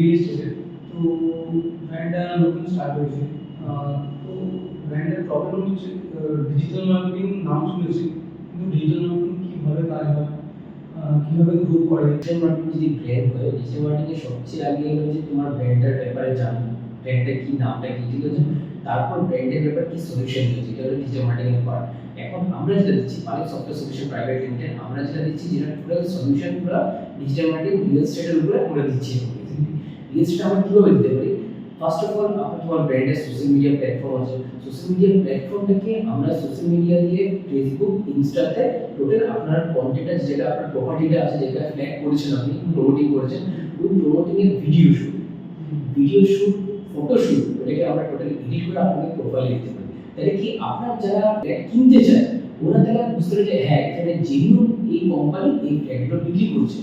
Real এস্টেটের। তো ব্র্যান্ডটা নতুন start হয়েছে। তো ব্র্যান্ডের প্রবলেম হচ্ছে ডিজিটাল মার্কেটিং নাম শুনেছি, কিন্তু ডিজিটাল মার্কেটিং কীভাবে কাজ হয়, কীভাবে গ্রো করে। ডিজিটাল মার্কেটিং যদি ব্র্যান্ড হয়, ডিজিটাল মার্কেটিং এর সবচেয়ে আগে হলো যে তোমার ব্র্যান্ডের ব্যাপারে জানো, ব্র্যান্ডটা কি, নামটা কি, ঠিক আছে? তারপর ব্র্যান্ডের ব্যাপারে কি সলিউশন দিচ্ছে, যেটা হলো ডিজিটাল মার্কেটিং এর পার্ট। এখন আমরা যেটা দিচ্ছি পালিক সফটওয়্যার সলিউশন প্রাইভেট লিমিটেড, আমরা যেটা দিচ্ছি যেটা টোটাল সলিউশন পুরো ডিজিটাল মার্কেটিং রিয়েল এস্টেটের উপরে আমরা দিচ্ছি। রিয়েল এস্টেট আমরা কিভাবে দিতে পারি? ফার্স্ট অফ অল, আপনার তোমার ব্র্যান্ডের সোশ্যাল মিডিয়া প্ল্যাটফর্ম আছে। সোশ্যাল মিডিয়া প্ল্যাটফর্মটাকে আমরা সোশ্যাল মিডিয়া দিয়ে ফেসবুক, ইনস্টাতে টোটাল আপনার কন্টেন্টটা, যেটা আপনার প্রপার্টিটা আছে, যেটা ফ্ল্যাগ করেছেন, আপনি প্রমোটিং করেছেন, ওই প্রমোটিং এর ভিডিও শুট, ফটো শুট, ওটাকে আমরা টোটালি এডিট করে আপনাকে প্রোফাইলে দিতে পারি। তাহলে কি আপনার যারা ফ্ল্যাগ কিনতে চায় ওরা তাহলে বুঝতে পারে যে হ্যাঁ, এখানে জেনুইন এই কোম্পানি এই ফ্ল্যাগগুলো বিক্রি করছে।